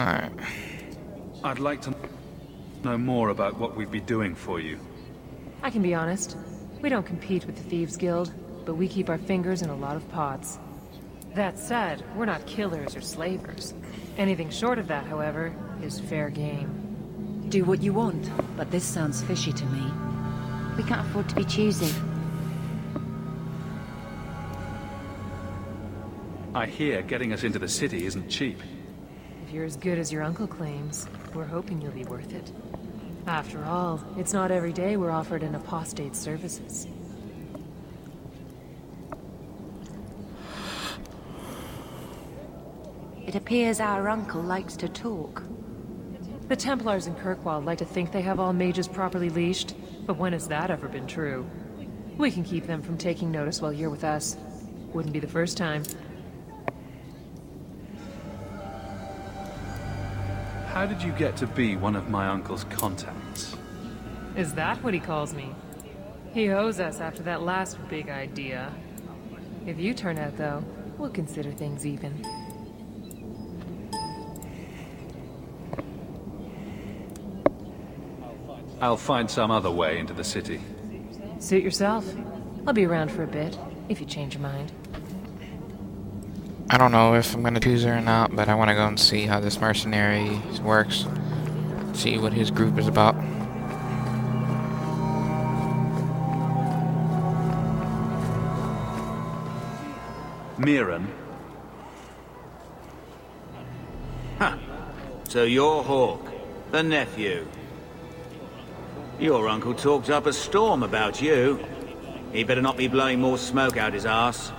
Alright. I'd like to know more about what we'd be doing for you. I can be honest. We don't compete with the Thieves Guild, but we keep our fingers in a lot of pots. That said, we're not killers or slavers. Anything short of that, however, is fair game. Do what you want, but this sounds fishy to me. We can't afford to be choosy. I hear getting us into the city isn't cheap. If you're as good as your uncle claims, we're hoping you'll be worth it. After all, it's not every day we're offered an apostate's services. It appears our uncle likes to talk. The Templars in Kirkwall like to think they have all mages properly leashed, but when has that ever been true? We can keep them from taking notice while you're with us. Wouldn't be the first time. How did you get to be one of my uncle's contacts? Is that what he calls me? He owes us after that last big idea. If you turn out, though, we'll consider things even. I'll find some other way into the city. Suit yourself. I'll be around for a bit, if you change your mind. I don't know if I'm gonna choose her or not, but I want to go and see how this mercenary works. See what his group is about. Miran? Huh. So you're Hawk, the nephew. Your uncle talked up a storm about you. He better not be blowing more smoke out his arse.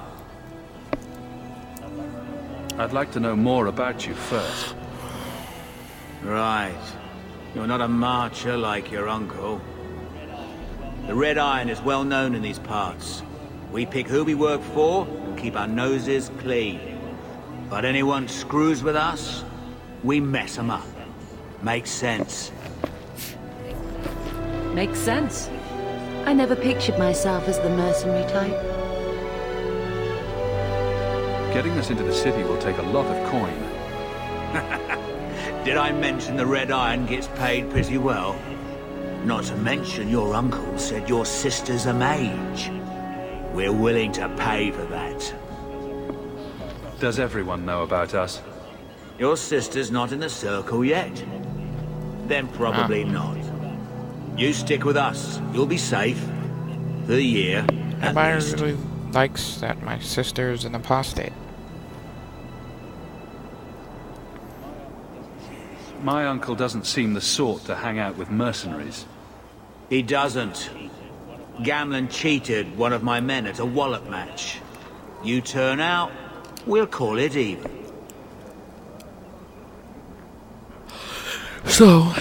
I'd like to know more about you first. Right. You're not a marcher like your uncle. The Red Iron is well known in these parts. We pick who we work for and keep our noses clean. But anyone screws with us, we mess them up. Makes sense. Makes sense. I never pictured myself as the mercenary type. Getting us into the city will take a lot of coin. Did I mention the Red Iron gets paid pretty well? Not to mention your uncle said your sister's a mage. We're willing to pay for that. Does everyone know about us? Your sister's not in the circle yet. Then probably not. You stick with us. You'll be safe. For the year, at Everybody least. really likes that my sister's an apostate. My uncle doesn't seem the sort to hang out with mercenaries. He doesn't. Gamlin cheated one of my men at a wallop match. You turn out, we'll call it even. So,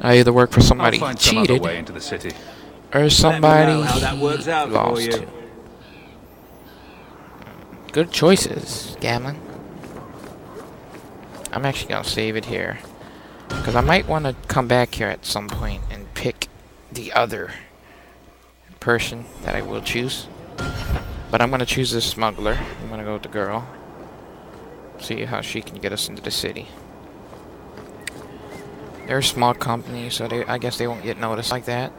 I either work for somebody I'll who find some other cheated, way into the city. or Let me somebody know how that he works out for lost you. to. Good choices, Gamlin. I'm actually gonna save it here, because I might want to come back here at some point and pick the other person that I will choose. But I'm gonna choose this smuggler. I'm gonna go with the girl. See how she can get us into the city. They're a small company, so I guess they won't get noticed like that.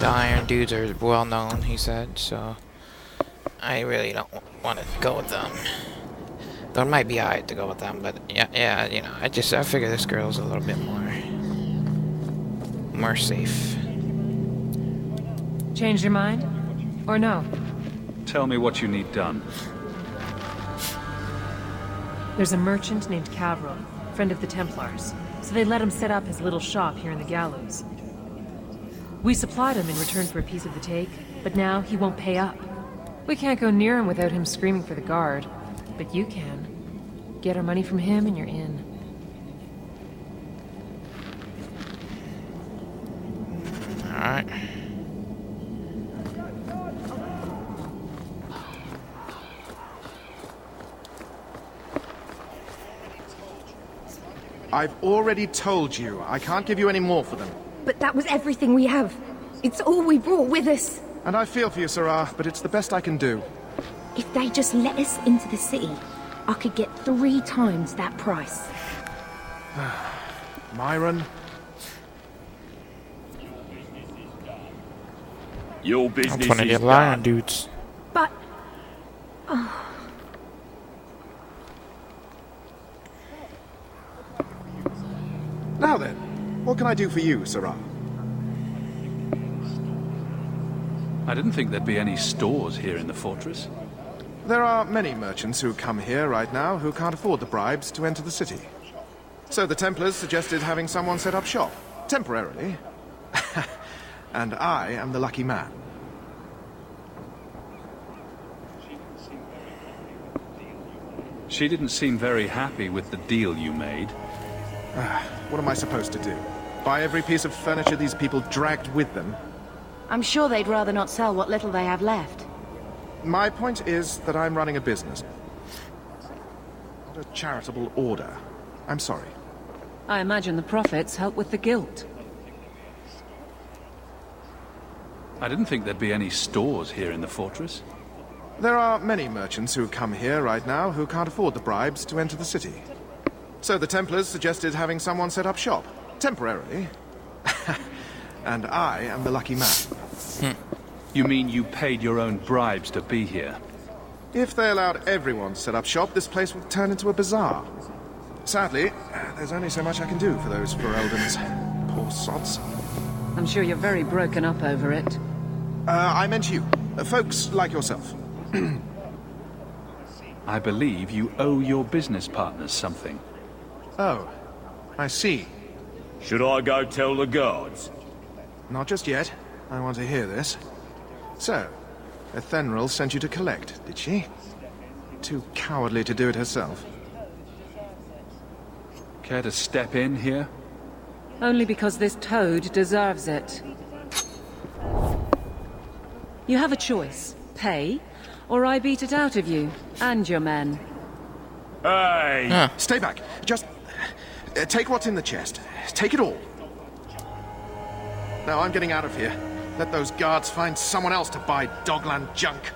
The Iron Dudes are well known, he said, so I really don't want to go with them. Though it might be alright to go with them, but yeah, you know, I figure this girl's a little bit more safe. Change your mind? Or no? Tell me what you need done. There's a merchant named Cavril, friend of the Templars, so they let him set up his little shop here in the Gallows. We supplied him in return for a piece of the take, but now he won't pay up. We can't go near him without him screaming for the guard, but you can. Get our money from him and you're in. Alright. I've already told you, I can't give you any more for them. But that was everything we have. It's all we brought with us. And I feel for you, Sarah, but it's the best I can do. If they just let us into the city, I could get 3 times that price. Myron? Your That's business one of is the lion done. dudes. But... Now then, what can I do for you, Sirrah? I didn't think there'd be any stores here in the fortress. There are many merchants who come here right now who can't afford the bribes to enter the city. So the Templars suggested having someone set up shop, temporarily. And I am the lucky man. She didn't seem very happy with the deal you made. What am I supposed to do? Buy every piece of furniture these people dragged with them? I'm sure they'd rather not sell what little they have left. My point is that I'm running a business. Not a charitable order. I'm sorry. I imagine the profits help with the guilt. I didn't think there'd be any stores here in the fortress. There are many merchants who come here right now who can't afford the bribes to enter the city. So the Templars suggested having someone set up shop, temporarily. And I am the lucky man. You mean you paid your own bribes to be here? If they allowed everyone to set up shop, this place would turn into a bazaar. Sadly, there's only so much I can do for those Fereldans. Poor sods. I'm sure you're very broken up over it. I meant you. Folks like yourself. I believe you owe your business partners something. Oh, I see. Should I go tell the guards? Not just yet. I want to hear this. So, Ethenril sent you to collect, did she? Too cowardly to do it herself. Care to step in here? Only because this toad deserves it. You have a choice. Pay, or I beat it out of you, and your men. Hey! Stay back. Just take what's in the chest. Take it all. Now I'm getting out of here. Let those guards find someone else to buy Dogland junk.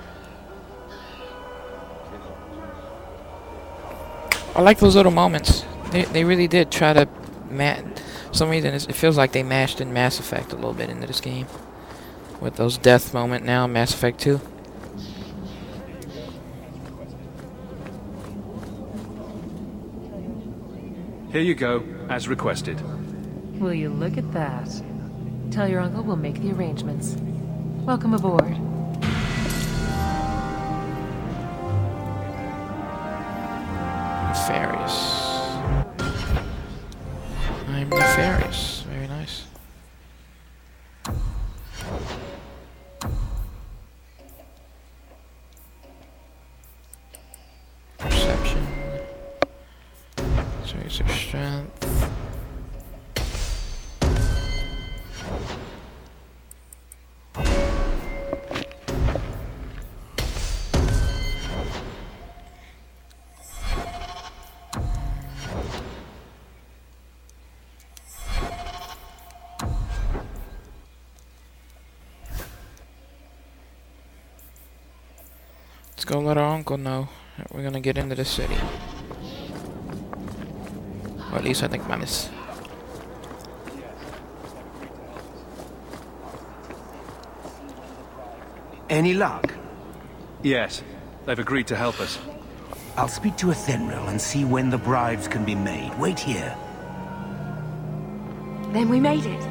I like those little moments. They really did try to for some reason it feels like they mashed in Mass Effect a little bit into this game. With those death moment now, Mass Effect 2. Here you go, as requested. Will you look at that? Tell your uncle we'll make the arrangements. Welcome aboard. Nefarious. I'm nefarious. Very nice. Perception. Tracer strength. Let's go let our uncle know that we're gonna get into the city. Or at least I think Mamis. Any luck? Yes, they've agreed to help us. I'll speak to Ethenril and see when the bribes can be made. Wait here. Then we made it.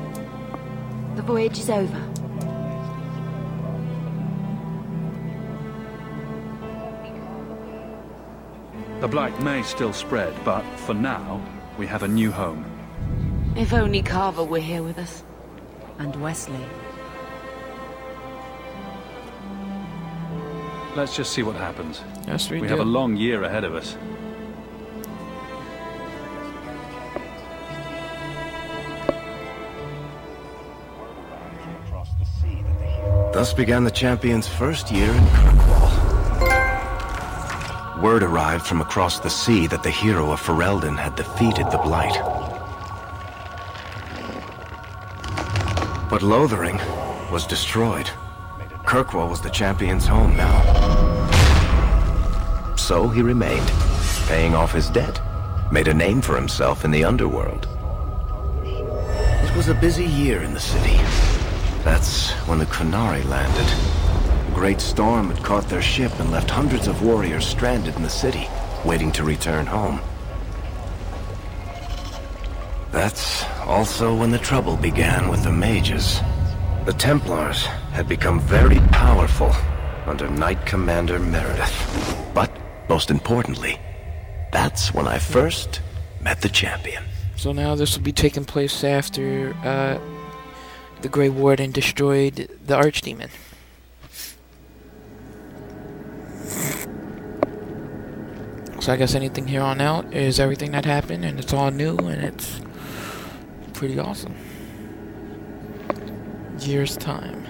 The voyage is over. The blight may still spread, but for now, we have a new home. If only Carver were here with us. And Wesley. Let's just see what happens. Yes, we do. have a long year ahead of us. Thus began the champion's first year in Kirkwall. Word arrived from across the sea that the hero of Ferelden had defeated the Blight. But Lothering was destroyed. Kirkwall was the champion's home now. So he remained, paying off his debt made a name for himself in the underworld. It was a busy year in the city. That's when the Qunari landed. A great storm had caught their ship and left hundreds of warriors stranded in the city, waiting to return home. That's also when the trouble began with the mages. The Templars had become very powerful under Knight Commander Meredith. But, most importantly, that's when I first met the champion. So now this will be taking place after the Grey Warden destroyed the Archdemon. So I guess anything here on out is everything that happened, and it's all new, and it's pretty awesome. Year's time.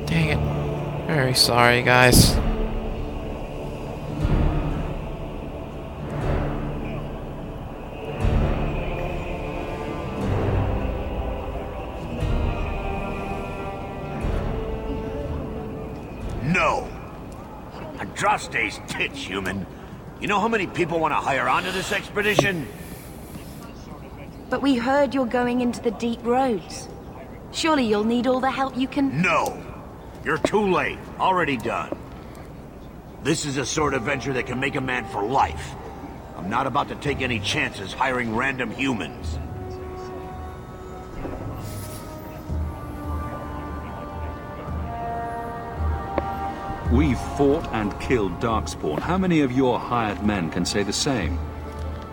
Dang it. Very sorry, guys. No! Andraste's tits, human. You know how many people want to hire onto this expedition? But we heard you're going into the deep roads. Surely you'll need all the help you can... No! You're too late. Already done. This is a sort of venture that can make a man for life. I'm not about to take any chances hiring random humans. We've fought and killed Darkspawn. How many of your hired men can say the same?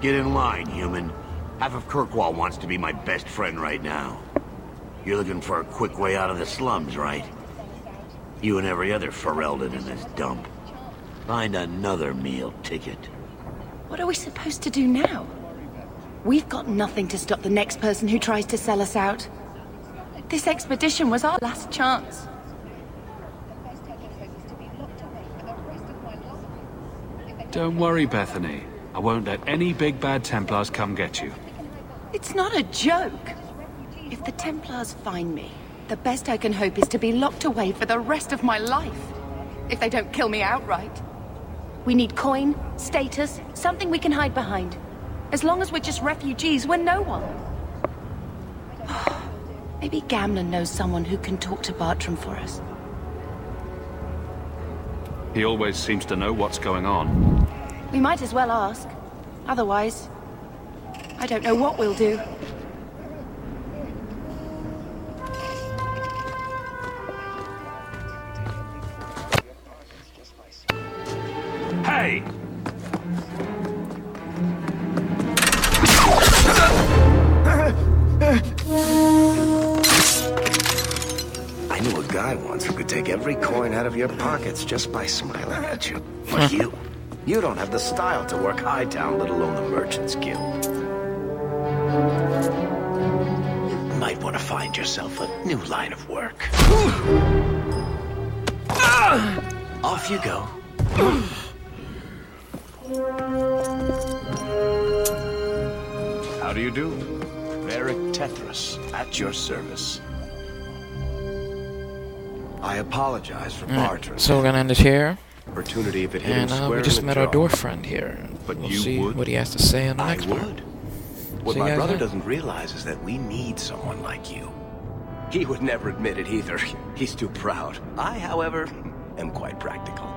Get in line, human. Half of Kirkwall wants to be my best friend right now. You're looking for a quick way out of the slums, right? You and every other Ferelden in this dump. Find another meal ticket. What are we supposed to do now? We've got nothing to stop the next person who tries to sell us out. This expedition was our last chance. Don't worry, Bethany. I won't let any big bad Templars come get you. It's not a joke. If the Templars find me, the best I can hope is to be locked away for the rest of my life. If they don't kill me outright. We need coin, status, something we can hide behind. As long as we're just refugees, we're no one. Maybe Gamlen knows someone who can talk to Bartram for us. He always seems to know what's going on. We might as well ask. Otherwise, I don't know what we'll do. Hey! I knew a guy once who could take every coin out of your pockets just by smiling at you. But you don't have the style to work Hightown, let alone the Merchants Guild. You might want to find yourself a new line of work. Off you go. How do you do? Varric Tethras, at your service. I apologize for Bartram. So we're gonna end this here. Opportunity if it hit him And square we just in the met our jaw. door friend here. But We'll you see would? what he has to say on the next part. What See my you guys brother there. doesn't realize is that we need someone like you. He would never admit it either. He's too proud. I, however, am quite practical.